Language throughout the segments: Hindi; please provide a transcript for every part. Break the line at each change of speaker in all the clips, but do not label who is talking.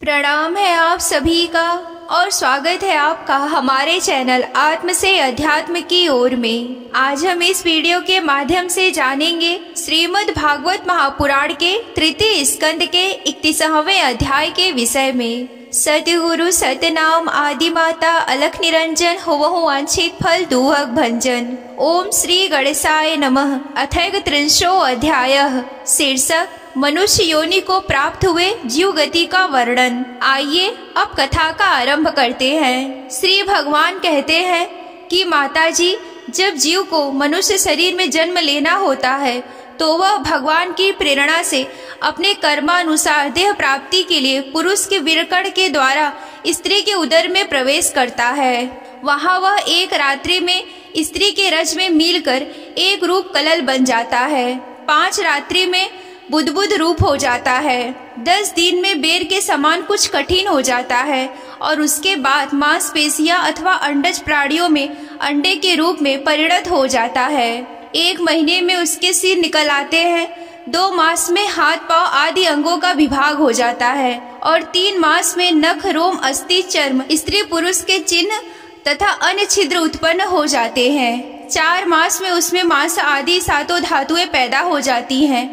प्रणाम है आप सभी का और स्वागत है आपका हमारे चैनल आत्म से अध्यात्म की ओर में। आज हम इस वीडियो के माध्यम से जानेंगे श्रीमद् भागवत महापुराण के तृतीय स्कंद के 31वें अध्याय के विषय में। सतगुरु सतनाम आदि माता अलख निरंजन होवहु वांछित फल दुहक भंजन। ओम श्री गणेशाय नमः। अथर्व त्रिंशो अध्यायः। शीर्षक मनुष्य योनि को प्राप्त हुए जीव गति का वर्णन। आइए अब कथा का आरंभ करते हैं। श्री भगवान कहते हैं कि माताजी, जब जीव को मनुष्य शरीर में जन्म लेना होता है तो वह भगवान की प्रेरणा से अपने कर्मानुसार देह प्राप्ति के लिए पुरुष के विरकण के द्वारा स्त्री के उदर में प्रवेश करता है। वहाँ वह एक रात्रि में स्त्री के रज में मिलकर एक रूप कलल बन जाता है। 5 रात्रि में बुद्बुद रूप हो जाता है। 10 दिन में बेर के समान कुछ कठिन हो जाता है और उसके बाद मांसपेशियां अथवा अंडज प्राणियों में अंडे के रूप में परिणत हो जाता है। 1 महीने में उसके सिर निकल आते हैं। 2 मास में हाथ पांव आदि अंगों का विभाग हो जाता है और 3 मास में नख रोम अस्थि चर्म स्त्री पुरुष के चिन्ह तथा अन्य छिद्र उत्पन्न हो जाते हैं। 4 मास में उसमें मांस आदि 7 धातुएं पैदा हो जाती हैं।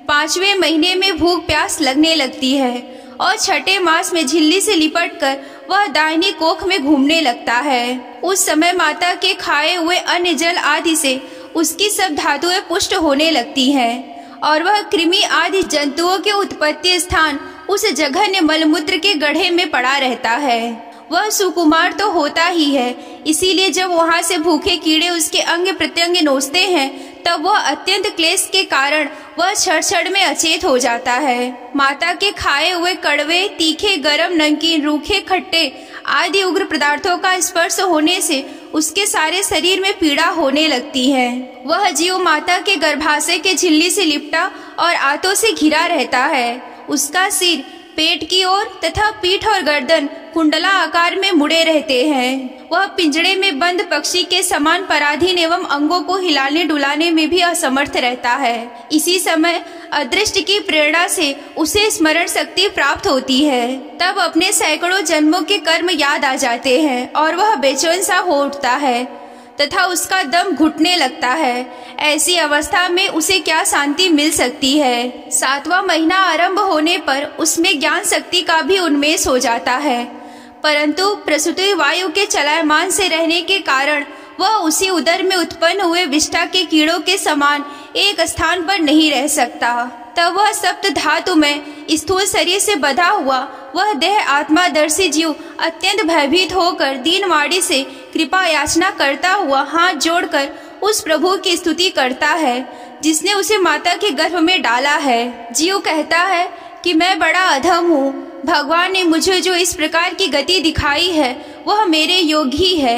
5वें महीने में भूख प्यास लगने लगती है और 6ठे मास में झिल्ली से लिपटकर वह दाहिनी कोख में घूमने लगता है। उस समय माता के खाए हुए अन्य जल आदि से उसकी सब धातुएं पुष्ट होने लगती हैं और वह कृमि आदि जंतुओं के उत्पत्ति स्थान उस जघन्य मलमूत्र के गड्ढे में पड़ा रहता है। वह सुकुमार तो होता ही है, इसीलिए जब वहाँ से भूखे कीड़े उसके अंग प्रत्यंग नोचते हैं तब वह अत्यंत क्लेश के कारण वह क्षण में अचेत हो जाता है। माता के खाए हुए कड़वे, तीखे, गरम, नमकीन, रूखे, खट्टे आदि उग्र पदार्थों का स्पर्श होने से उसके सारे शरीर में पीड़ा होने लगती है। वह जीव माता के गर्भाशय के झिल्ली से लिपटा और आंतों से घिरा रहता है। उसका सिर पेट की ओर तथा पीठ और गर्दन कुंडला आकार में मुड़े रहते हैं। वह पिंजड़े में बंद पक्षी के समान पराधीन एवं अंगों को हिलाने डुलाने में भी असमर्थ रहता है। इसी समय अदृष्ट की प्रेरणा से उसे स्मरण शक्ति प्राप्त होती है। तब अपने सैकड़ों जन्मों के कर्म याद आ जाते हैं और वह बेचैन सा हो उठता है तथा उसका दम घुटने लगता है। ऐसी अवस्था में उसे क्या शांति मिल सकती है। 7वां महीना आरंभ होने पर उसमें ज्ञान शक्ति का भी उन्मेष हो जाता है, परंतु प्रसूति वायु के चलायमान से रहने के कारण वह उसी उदर में उत्पन्न हुए विष्ठा के कीड़ों के समान एक स्थान पर नहीं रह सकता। तब वह सप्त धातु में स्थूल शरीर से बधा हुआ वह देह आत्मादर्शी जीव अत्यंत भयभीत होकर दीनवाणी से कृपा याचना करता हुआ हाथ जोड़कर उस प्रभु की स्तुति करता है जिसने उसे माता के गर्भ में डाला है। जीव कहता है कि मैं बड़ा अधम हूँ। भगवान ने मुझे जो इस प्रकार की गति दिखाई है वह मेरे योग्य ही है।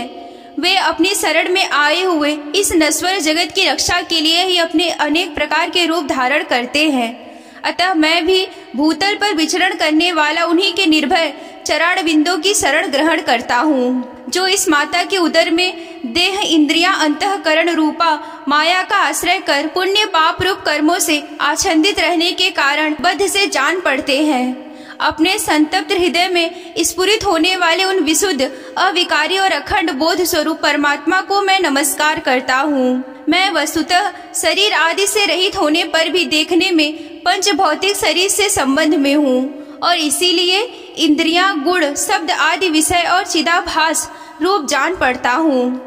वे अपनी शरण में आए हुए इस नश्वर जगत की रक्षा के लिए ही अपने अनेक प्रकार के रूप धारण करते हैं। अतः मैं भी भूतल पर विचरण करने वाला उन्हीं के निर्भय चरण बिंदु की शरण ग्रहण करता हूँ, जो इस माता के उदर में देह इंद्रियां अंतःकरण रूपा माया का आश्रय कर पुण्य पाप रूप कर्मों से आच्छादित रहने के कारण बद्ध से जान पड़ते हैं। अपने संतप्त हृदय में स्फुरित होने वाले उन विशुद्ध, अविकारी और अखंड बोध स्वरूप परमात्मा को मैं नमस्कार करता हूँ। मैं वस्तुतः शरीर आदि से रहित होने पर भी देखने में पंच भौतिक शरीर से संबंध में हूँ और इसीलिए इंद्रियां, गुण, शब्द आदि विषय और चिदाभास रूप जान पड़ता हूँ।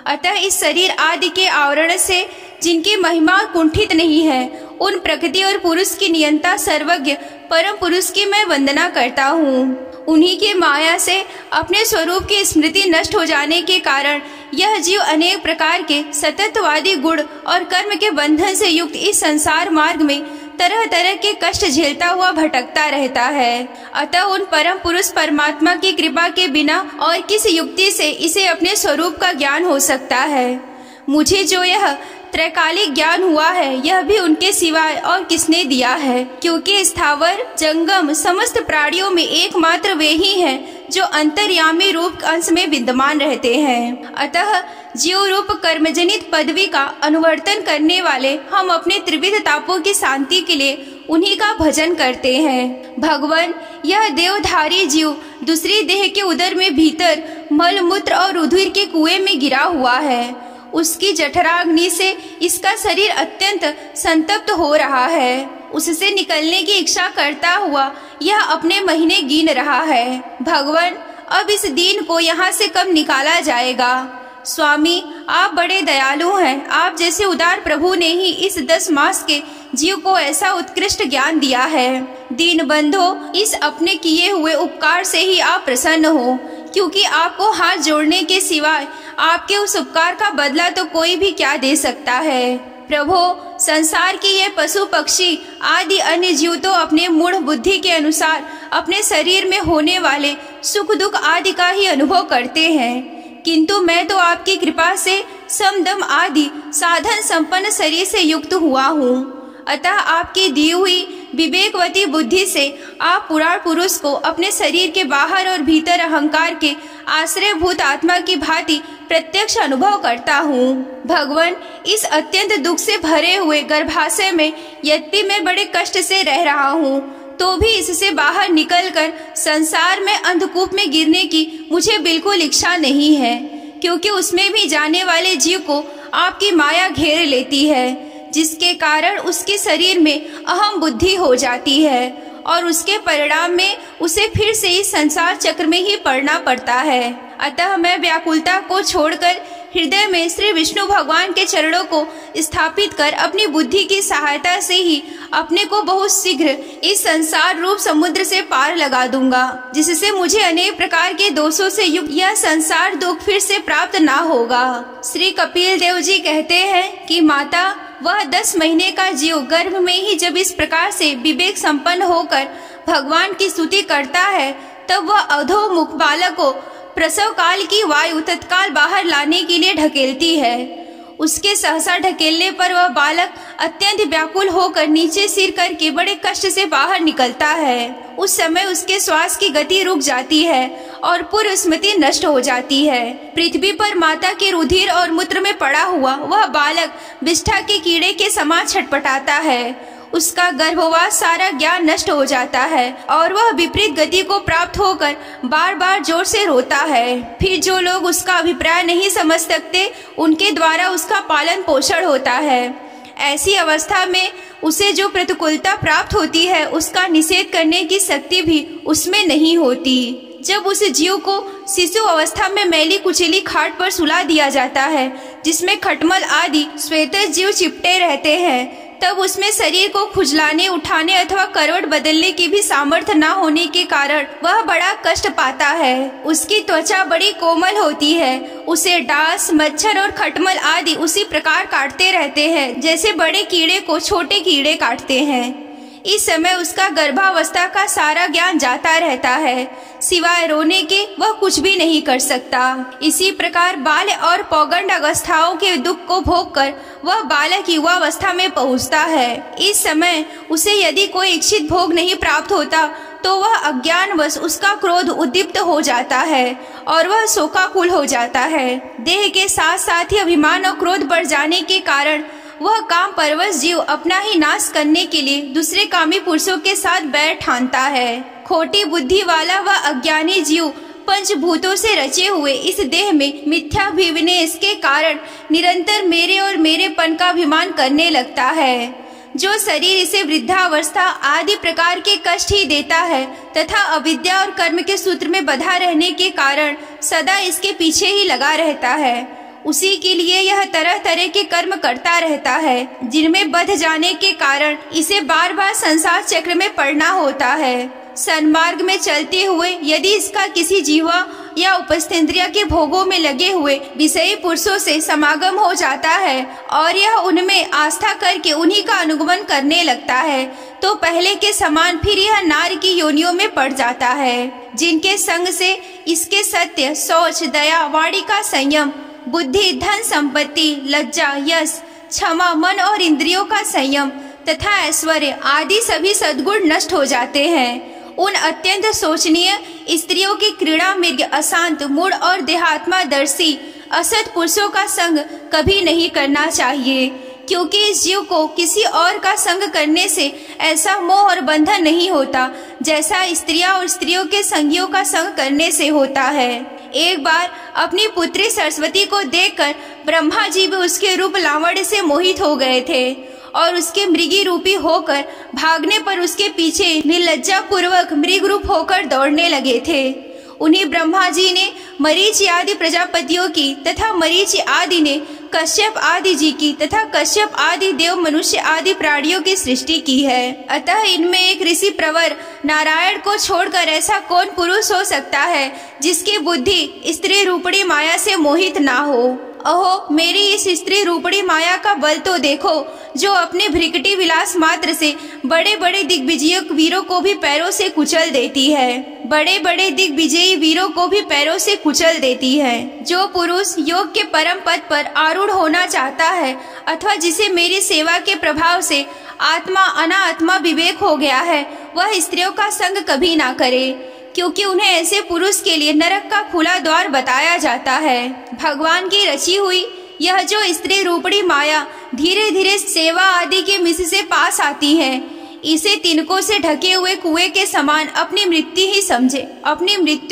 अतः इस शरीर आदि के आवरण से जिनकी महिमा कुंठित नहीं है, उन प्रकृति और पुरुष की नियंता सर्वज्ञ परम पुरुष की मैं वंदना करता हूँ। उन्हीं के माया से अपने स्वरूप की स्मृति नष्ट हो जाने के कारण यह जीव अनेक प्रकार के सततवादी गुण और कर्म के बंधन से युक्त इस संसार मार्ग में तरह तरह के कष्ट झेलता हुआ भटकता रहता है। अतः उन परम पुरुष परमात्मा की कृपा के बिना और किस युक्ति से इसे अपने स्वरूप का ज्ञान हो सकता है। मुझे जो यह त्रैकालिक ज्ञान हुआ है यह भी उनके सिवाय और किसने दिया है, क्योंकि स्थावर जंगम समस्त प्राणियों में एकमात्र वे ही हैं जो अंतर्यामी रूप अंश में विद्यमान रहते हैं। अतः जीव रूप कर्मजनित पदवी का अनुवर्तन करने वाले हम अपने त्रिविध तापों की शांति के लिए उन्हीं का भजन करते हैं। भगवान, यह देवधारी जीव दूसरी देह के उदर में भीतर मल मूत्र और रुधिर के कुएं में गिरा हुआ है। उसकी जठराग्नि से इसका शरीर अत्यंत संतप्त हो रहा है। उससे निकलने की इच्छा करता हुआ यह अपने महीने गिन रहा है। भगवान, अब इस दीन को यहाँ से कब निकाला जाएगा? स्वामी, आप बड़े दयालु हैं। आप जैसे उदार प्रभु ने ही इस 10 मास के जीव को ऐसा उत्कृष्ट ज्ञान दिया है। दीन बंधो, इस अपने किए हुए उपकार से ही आप प्रसन्न हो, क्योंकि आपको हाथ जोड़ने के सिवाय आपके उस उपकार का बदला तो कोई भी क्या दे सकता है। प्रभु, संसार के ये पशु पक्षी आदि अन्य जीव तो अपने मूढ़ बुद्धि के अनुसार अपने शरीर में होने वाले सुख दुख आदि का ही अनुभव करते हैं, किंतु मैं तो आपकी कृपा से समदम आदि साधन संपन्न शरीर से युक्त हुआ हूँ। अतः आपकी दी हुई विवेकवती बुद्धि से आप पुराण पुरुष को अपने शरीर के बाहर और भीतर अहंकार के आश्रयभूत आत्मा की भांति प्रत्यक्ष अनुभव करता हूँ। भगवान, इस अत्यंत दुख से भरे हुए गर्भाशय में यद्यपि मैं बड़े कष्ट से रह रहा हूँ, तो भी इससे बाहर निकलकर संसार में अंधकूप में गिरने की मुझे बिल्कुल इच्छा नहीं है, क्योंकि उसमें भी जाने वाले जीव को आपकी माया घेर लेती है, जिसके कारण उसके शरीर में अहम बुद्धि हो जाती है और उसके परिणाम में उसे फिर से इस संसार चक्र में ही पड़ना पड़ता है। अतः मैं व्याकुलता को छोड़कर हृदय में श्री विष्णु भगवान के चरणों को स्थापित कर अपनी बुद्धि की सहायता से ही अपने को बहुत शीघ्र इस संसार रूप समुद्र से पार लगा दूंगा, जिससे मुझे अनेक प्रकार के दोषों से युक्त यह संसार दुख फिर से प्राप्त ना होगा। श्री कपिल देव जी कहते हैं कि माता, वह 10 महीने का जीव गर्भ में ही जब इस प्रकार से विवेक संपन्न होकर भगवान की स्तुति करता है, तब वह अधोमुख बालक को प्रसव काल की वायु तत्काल बाहर लाने के लिए ढकेलती है। उसके सहसा ढकेलने पर वह बालक अत्यंत व्याकुल होकर नीचे सिर करके बड़े कष्ट से बाहर निकलता है। उस समय उसके श्वास की गति रुक जाती है और पूर्व स्मृति नष्ट हो जाती है। पृथ्वी पर माता के रुधिर और मूत्र में पड़ा हुआ वह बालक विष्ठा के कीड़े के समान छटपटाता है। उसका गर्भवास सारा ज्ञान नष्ट हो जाता है और वह विपरीत गति को प्राप्त होकर बार बार जोर से रोता है। फिर जो लोग उसका अभिप्राय नहीं समझ सकते, उनके द्वारा उसका पालन पोषण होता है। ऐसी अवस्था में उसे जो प्रतिकूलता प्राप्त होती है, उसका निषेध करने की शक्ति भी उसमें नहीं होती। जब उस जीव को शिशु अवस्था में मैली कुचली खाट पर सुला दिया जाता है, जिसमें खटमल आदि श्वेत जीव चिपटे रहते हैं, तब उसमें शरीर को खुजलाने, उठाने अथवा करवट बदलने की भी सामर्थ्य न होने के कारण वह बड़ा कष्ट पाता है। उसकी त्वचा बड़ी कोमल होती है। उसे डांस, मच्छर और खटमल आदि उसी प्रकार काटते रहते हैं जैसे बड़े कीड़े को छोटे कीड़े काटते हैं। इस समय उसका गर्भावस्था का सारा ज्ञान जाता रहता है, सिवाय रोने के वह कुछ भी नहीं कर सकता। इसी प्रकार बाल और पौगंड अवस्थाओं के दुख को भोग कर वह बालक युवावस्था में पहुंचता है। इस समय उसे यदि कोई इच्छित भोग नहीं प्राप्त होता, तो वह अज्ञानवश उसका क्रोध उद्दीप्त हो जाता है और वह शोकाकुल हो जाता है। देह के साथ साथ ही अभिमान और क्रोध बढ़ जाने के कारण वह काम परवश जीव अपना ही नाश करने के लिए दूसरे कामी पुरुषों के साथ बैर ठानता है। खोटी बुद्धि वाला वह अज्ञानी जीव पंचभूतों से रचे हुए इस देह में मिथ्याभिनिवेश के कारण निरंतर मेरे और मेरेपन का अभिमान करने लगता है। जो शरीर इसे वृद्धावस्था आदि प्रकार के कष्ट ही देता है तथा अविद्या और कर्म के सूत्र में बंधा रहने के कारण सदा इसके पीछे ही लगा रहता है, उसी के लिए यह तरह तरह के कर्म करता रहता है, जिनमें बंध जाने के कारण इसे बार बार संसार चक्र में पड़ना होता है। सन्मार्ग में चलते हुए यदि इसका किसी जीवा या उपस्थेंद्रिय के भोगों में लगे हुए विषयी पुरुषों से समागम हो जाता है और यह उनमें आस्था करके उन्हीं का अनुगमन करने लगता है, तो पहले के समान फिर यह नार की योनियों में पड़ जाता है, जिनके संग से इसके सत्य, शौच, दया, वाणी का संयम, बुद्धि, धन संपत्ति, लज्जा, यश, क्षमा, मन और इंद्रियों का संयम तथा ऐश्वर्य आदि सभी सद्गुण नष्ट हो जाते हैं। उन अत्यंत शोचनीय स्त्रियों की क्रीड़ा मृग, अशांत, मूढ़ और देहात्मा दर्शी असत पुरुषों का संग कभी नहीं करना चाहिए, क्योंकि इस जीव को किसी और का संग करने से ऐसा मोह और बंधन नहीं होता जैसा स्त्रियां और स्त्रियों के संगियों का संग करने से होता है। एक बार अपनी पुत्री सरस्वती को देखकर ब्रह्मा जी भी उसके रूप लावण्य से मोहित हो गए थे और उसके मृगी रूपी होकर भागने पर उसके पीछे निर्लज्जा पूर्वक मृग रूप होकर दौड़ने लगे थे। उन्हीं ब्रह्मा जी ने मरीचि आदि प्रजापतियों की तथा मरीचि आदि ने कश्यप आदि जी की तथा कश्यप आदि देव मनुष्य आदि प्राणियों की सृष्टि की है। अतः इनमें एक ऋषि प्रवर नारायण को छोड़कर ऐसा कौन पुरुष हो सकता है जिसकी बुद्धि स्त्री रूपणी माया से मोहित ना हो। अहो, मेरी इस स्त्री रूपणी माया का बल तो देखो, जो अपने भ्रिकटी विलास मात्र से बड़े बड़े दिग्विजय वीरों को भी पैरों से कुचल देती है। बड़े बड़े दिग्विजयी वीरों को भी पैरों से कुचल देती है। जो पुरुष योग के परम पद पर आरूढ़ होना चाहता है अथवा जिसे मेरी सेवा के प्रभाव से आत्मा अनात्मा विवेक हो गया है, वह स्त्रियों का संग कभी ना करे, क्योंकि उन्हें ऐसे पुरुष के लिए नरक का खुला द्वार बताया जाता है। भगवान की रची हुई यह जो स्त्री रूपणी माया धीरे धीरे सेवा आदि के मिस से पास आती है, इसे तिनकों से ढके हुए कुएं के समान अपनी मृत्यु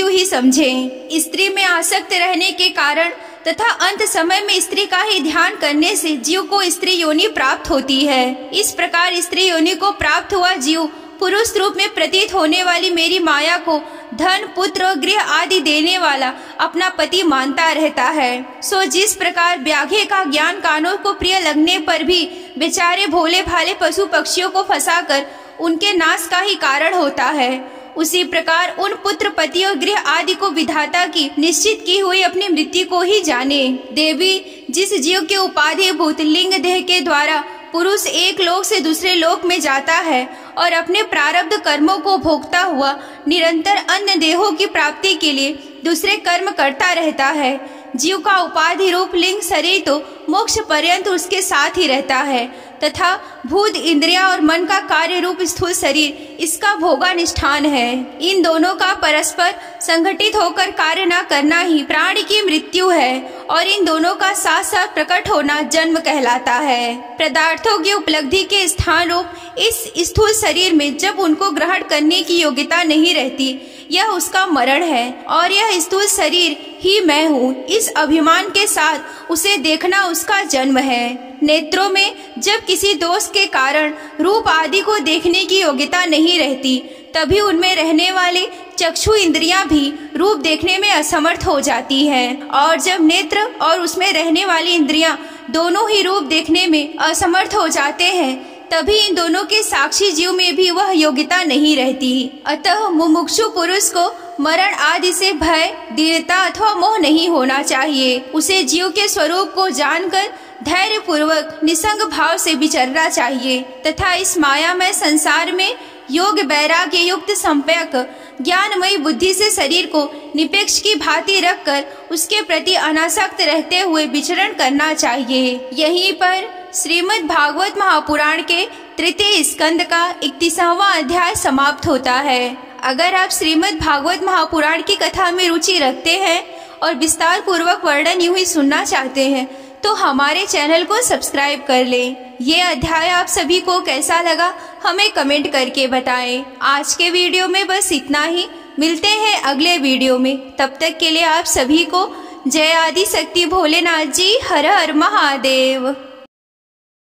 ही समझे। स्त्री में आसक्त रहने के कारण तथा अंत समय में स्त्री का ही ध्यान करने से जीव को स्त्री योनि प्राप्त होती है। इस प्रकार स्त्री योनि को प्राप्त हुआ जीव पुरुष रूप में प्रतीत होने वाली मेरी माया को धन पुत्र गृह आदि देने वाला अपना पति मानता रहता है। सो जिस प्रकार व्याघ्र का ज्ञान कानों को प्रिय लगने पर भी बेचारे भोले भाले पशु पक्षियों को फंसाकर उनके नाश का ही कारण होता है, उसी प्रकार उन पुत्र पति और गृह आदि को विधाता की निश्चित की हुई अपनी मृत्यु को ही जाने। देवी, जिस जीव के उपाधि भूत लिंग देह के द्वारा पुरुष एक लोक से दूसरे लोक में जाता है और अपने प्रारब्ध कर्मों को भोगता हुआ निरंतर अन्य देहों की प्राप्ति के लिए दूसरे कर्म करता रहता है, जीव का उपाधि रूप लिंग शरीर तो मोक्ष पर्यंत उसके साथ ही रहता है तथा भूत इंद्रिया और मन का कार्य रूप स्थूल शरीर इसका भोगानिष्ठान है। इन दोनों का परस्पर संगठित होकर कार्य न करना ही प्राणी की मृत्यु है और इन दोनों का साथ साथ प्रकट होना जन्म कहलाता है। पदार्थों की उपलब्धि के स्थान रूप इस स्थूल शरीर में जब उनको ग्रहण करने की योग्यता नहीं रहती, यह उसका मरण है और यह स्थूल शरीर ही मैं हूँ, इस अभिमान के साथ उसे देखना उसका जन्म है। नेत्रों में जब किसी दोष के कारण रूप आदि को देखने की योग्यता नहीं रहती, तभी उनमें रहने वाले चक्षु इंद्रियां भी रूप देखने में असमर्थ हो जाती हैं और जब नेत्र और उसमें रहने वाली इंद्रियां दोनों ही रूप देखने में असमर्थ हो जाते हैं, तभी इन दोनों के साक्षी जीव में भी वह योग्यता नहीं रहती। अतः मुमुक्षु पुरुष को मरण आदि से भय, दीनता अथवा मोह नहीं होना चाहिए। उसे जीव के स्वरूप को जानकर धैर्य पूर्वक निसंग भाव से विचरना चाहिए तथा इस मायामय संसार में योग वैराग्य युक्त संपयक ज्ञानमयी बुद्धि से शरीर को निपेक्ष की भांति रखकर उसके प्रति अनासक्त रहते हुए विचरण करना चाहिए। यहीं पर श्रीमद् भागवत महापुराण के तृतीय स्कंद का 31वां अध्याय समाप्त होता है। अगर आप श्रीमद् भागवत महापुराण की कथा में रुचि रखते हैं और विस्तार पूर्वक वर्णन यूं ही सुनना चाहते हैं तो हमारे चैनल को सब्सक्राइब कर लें। ये अध्याय आप सभी को कैसा लगा हमें कमेंट करके बताएं। आज के वीडियो में बस इतना ही, मिलते हैं अगले वीडियो में। तब तक के लिए आप सभी को जय आदि शक्ति भोलेनाथ जी, हर हर महादेव।